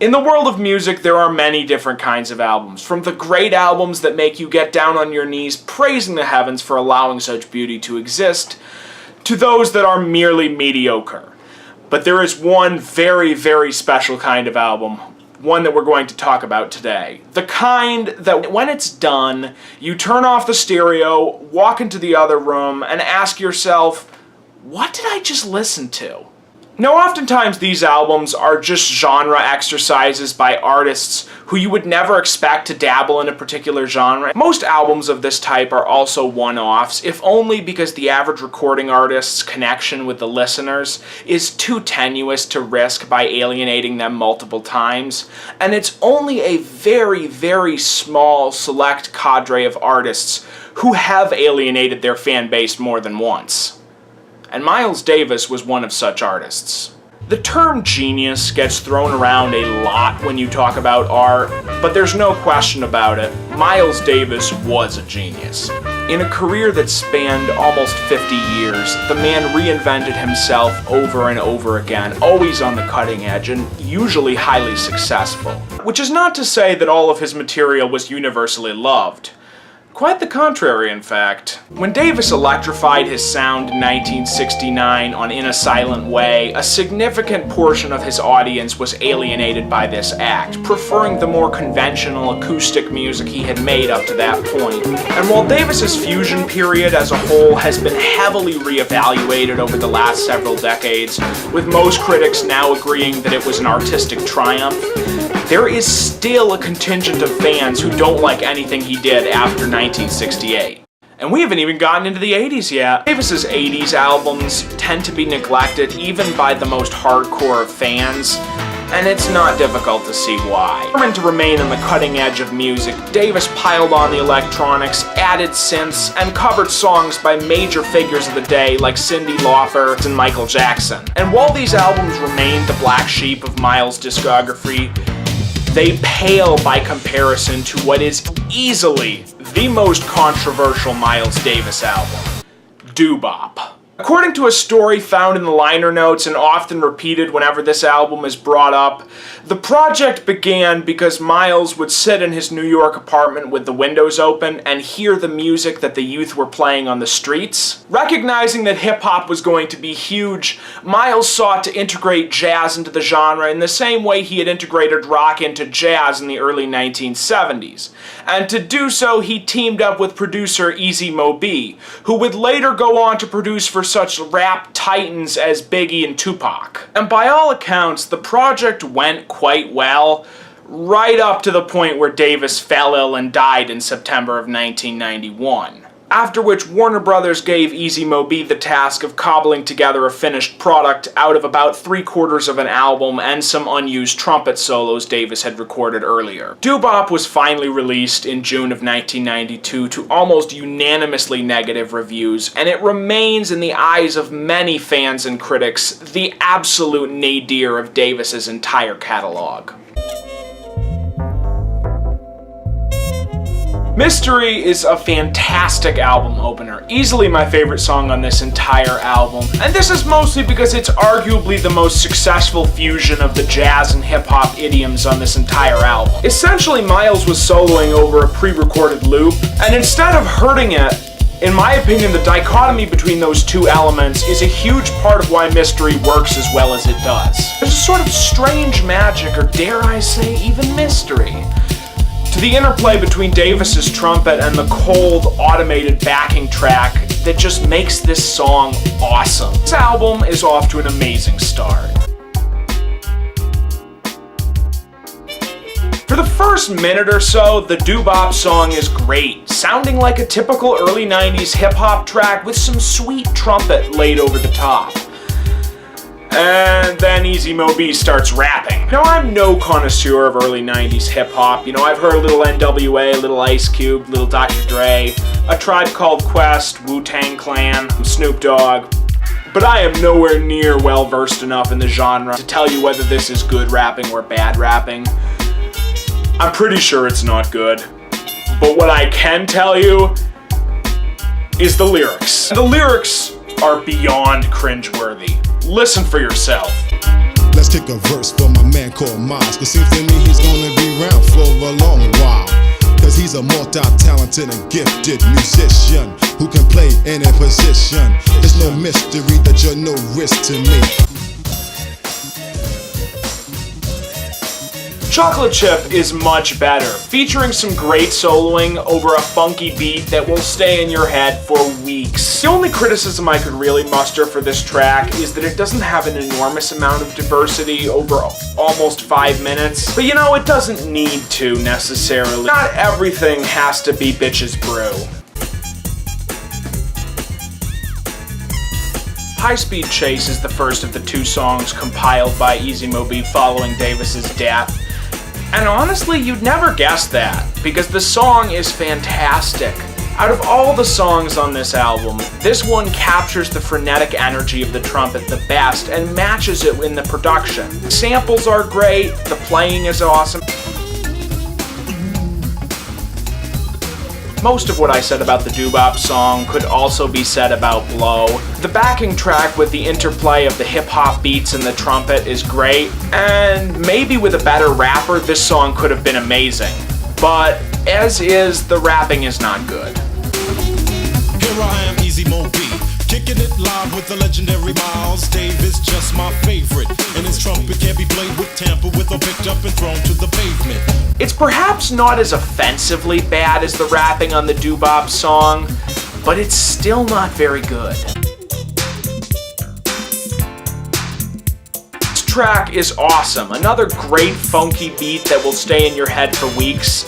In the world of music, there are many different kinds of albums, from the great albums that make you get down on your knees praising the heavens for allowing such beauty to exist, to those that are merely mediocre. But there is one very, very special kind of album, one that we're going to talk about today. The kind that when it's done, you turn off the stereo, walk into the other room, and ask yourself, what did I just listen to? Now, oftentimes these albums are just genre exercises by artists who you would never expect to dabble in a particular genre. Most albums of this type are also one-offs, if only because the average recording artist's connection with the listeners is too tenuous to risk by alienating them multiple times, and it's only a very, very small select cadre of artists who have alienated their fan base more than once. And Miles Davis was one of such artists. The term genius gets thrown around a lot when you talk about art, but there's no question about it, Miles Davis was a genius. In a career that spanned almost 50 years, the man reinvented himself over and over again, always on the cutting edge and usually highly successful. Which is not to say that all of his material was universally loved. Quite the contrary, in fact. When Davis electrified his sound in 1969 on In a Silent Way, a significant portion of his audience was alienated by this act, preferring the more conventional acoustic music he had made up to that point. And while Davis's fusion period as a whole has been heavily reevaluated over the last several decades, with most critics now agreeing that it was an artistic triumph, there is still a contingent of fans who don't like anything he did after 1968. And we haven't even gotten into the 80s yet. Davis's 80s albums tend to be neglected even by the most hardcore of fans, and it's not difficult to see why. Determined to remain on the cutting edge of music, Davis piled on the electronics, added synths, and covered songs by major figures of the day like Cyndi Lauper and Michael Jackson. And while these albums remain the black sheep of Miles' discography, they pale by comparison to what is easily the most controversial Miles Davis album, Doo-Bop. According to a story found in the liner notes and often repeated whenever this album is brought up, the project began because Miles would sit in his New York apartment with the windows open and hear the music that the youth were playing on the streets. Recognizing that hip-hop was going to be huge, Miles sought to integrate jazz into the genre in the same way he had integrated rock into jazz in the early 1970s. And to do so, he teamed up with producer Easy Mo Bee, who would later go on to produce for such rap titans as Biggie and Tupac. And by all accounts, the project went quite well, right up to the point where Davis fell ill and died in September of 1991. After which Warner Brothers gave Easy Mo Bee the task of cobbling together a finished product out of about 3/4 of an album and some unused trumpet solos Davis had recorded earlier. Doo-Bop was finally released in June of 1992 to almost unanimously negative reviews, and it remains in the eyes of many fans and critics the absolute nadir of Davis's entire catalog. Mystery is a fantastic album opener, easily my favorite song on this entire album, and this is mostly because it's arguably the most successful fusion of the jazz and hip-hop idioms on this entire album. Essentially, Miles was soloing over a pre-recorded loop, and instead of hurting it, in my opinion, the dichotomy between those two elements is a huge part of why Mystery works as well as it does. There's a sort of strange magic, or dare I say, even mystery, to the interplay between Davis's trumpet and the cold, automated backing track that just makes this song awesome. This album is off to an amazing start. For the first minute or so, the Doo-Bop song is great, sounding like a typical early 90s hip-hop track with some sweet trumpet laid over the top. And then Easy Mo Bee starts rapping. Now, I'm no connoisseur of early 90s hip-hop. You know, I've heard a little NWA, a little Ice Cube, a little Dr. Dre, A Tribe Called Quest, Wu-Tang Clan, Snoop Dogg. But I am nowhere near well-versed enough in the genre to tell you whether this is good rapping or bad rapping. I'm pretty sure it's not good. But what I can tell you is the lyrics. And the lyrics are beyond cringeworthy. Listen for yourself. Let's kick a verse for my man called Miles, 'cause seems to me he's gonna be around for a long while. 'Cause he's a multi-talented and gifted musician who can play any position. It's no mystery that you're no risk to me. Chocolate Chip is much better, featuring some great soloing over a funky beat that will stay in your head for weeks. The only criticism I could really muster for this track is that it doesn't have an enormous amount of diversity over almost 5 minutes. But you know, it doesn't need to necessarily. Not everything has to be Bitches Brew. High Speed Chase is the first of the 2 songs compiled by Easy Mo Bee following Davis's death. And honestly, you'd never guess that, because the song is fantastic. Out of all the songs on this album, this one captures the frenetic energy of the trumpet the best and matches it in the production. The samples are great, the playing is awesome. Most of what I said about the Doo-Bop song could also be said about Blow. The backing track with the interplay of the hip-hop beats and the trumpet is great, and maybe with a better rapper, this song could have been amazing. But as is, the rapping is not good. Here I am, Easy Mo Bee, kicking it live with the legendary Miles Davis, just my favorite. And his trumpet can't be played with, tampered with, or picked up and thrown to the pavement. It's perhaps not as offensively bad as the rapping on the Doo-Bop song, but it's still not very good. This track is awesome, another great funky beat that will stay in your head for weeks.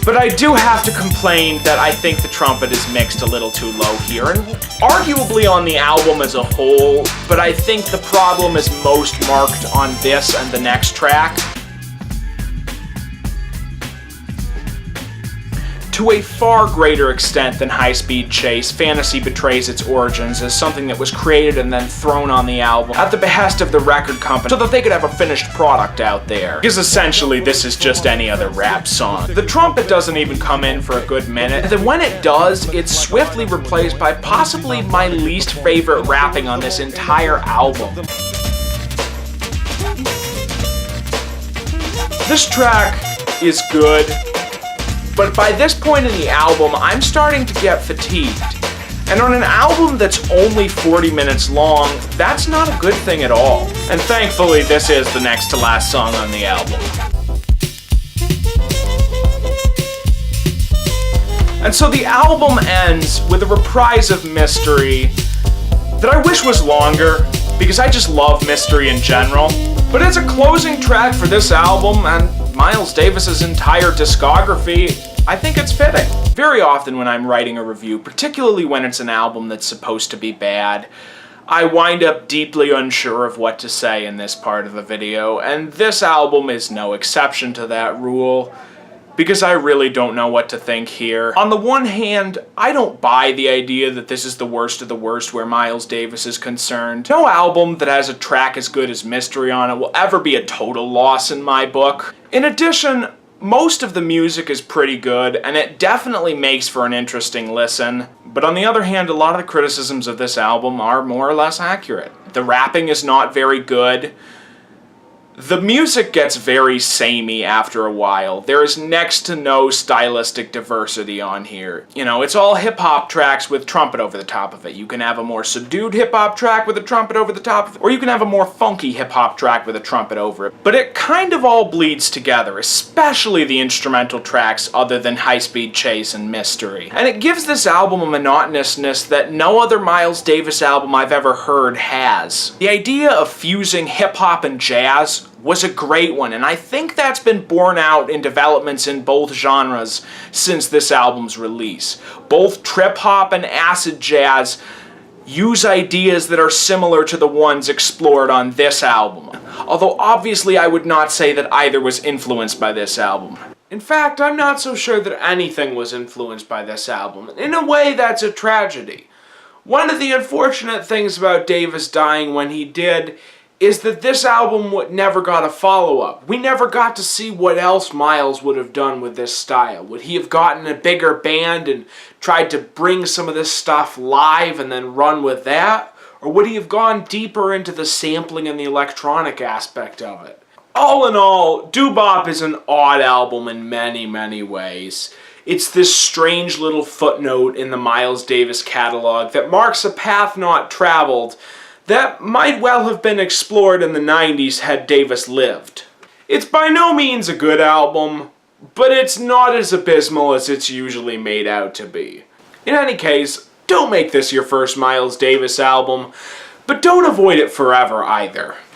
But I do have to complain that I think the trumpet is mixed a little too low here, and arguably on the album as a whole, but I think the problem is most marked on this and the next track. To a far greater extent than High Speed Chase, Fantasy betrays its origins as something that was created and then thrown on the album at the behest of the record company so that they could have a finished product out there. Because essentially this is just any other rap song. The trumpet doesn't even come in for a good minute, and then when it does, it's swiftly replaced by possibly my least favorite rapping on this entire album. This track is good, but by this point in the album, I'm starting to get fatigued. And on an album that's only 40 minutes long, that's not a good thing at all. And thankfully, this is the next to last song on the album. And so the album ends with a reprise of Mystery that I wish was longer, because I just love Mystery in general. But as a closing track for this album and Miles Davis's entire discography, I think it's fitting. Very often when I'm writing a review, particularly when it's an album that's supposed to be bad, I wind up deeply unsure of what to say in this part of the video, and this album is no exception to that rule, because I really don't know what to think here. On the one hand, I don't buy the idea that this is the worst of the worst where Miles Davis is concerned. No album that has a track as good as Mystery on it will ever be a total loss in my book. In addition, most of the music is pretty good, and it definitely makes for an interesting listen. But on the other hand, a lot of the criticisms of this album are more or less accurate. The rapping is not very good. The music gets very samey after a while. There is next to no stylistic diversity on here. You know, it's all hip-hop tracks with trumpet over the top of it. You can have a more subdued hip-hop track with a trumpet over the top of it, or you can have a more funky hip-hop track with a trumpet over it. But it kind of all bleeds together, especially the instrumental tracks other than High Speed Chase and Mystery. And it gives this album a monotonousness that no other Miles Davis album I've ever heard has. The idea of fusing hip-hop and jazz was a great one, and I think that's been borne out in developments in both genres since this album's release. Both trip-hop and acid jazz use ideas that are similar to the ones explored on this album, although obviously I would not say that either was influenced by this album. In fact, I'm not so sure that anything was influenced by this album. In a way, that's a tragedy. One of the unfortunate things about Davis dying when he did is that this album never got a follow-up. We never got to see what else Miles would have done with this style. Would he have gotten a bigger band and tried to bring some of this stuff live and then run with that? Or would he have gone deeper into the sampling and the electronic aspect of it? All in all, Doo-Bop is an odd album in many, many ways. It's this strange little footnote in the Miles Davis catalog that marks a path not traveled that might well have been explored in the 90s had Davis lived. It's by no means a good album, but it's not as abysmal as it's usually made out to be. In any case, don't make this your first Miles Davis album, but don't avoid it forever either.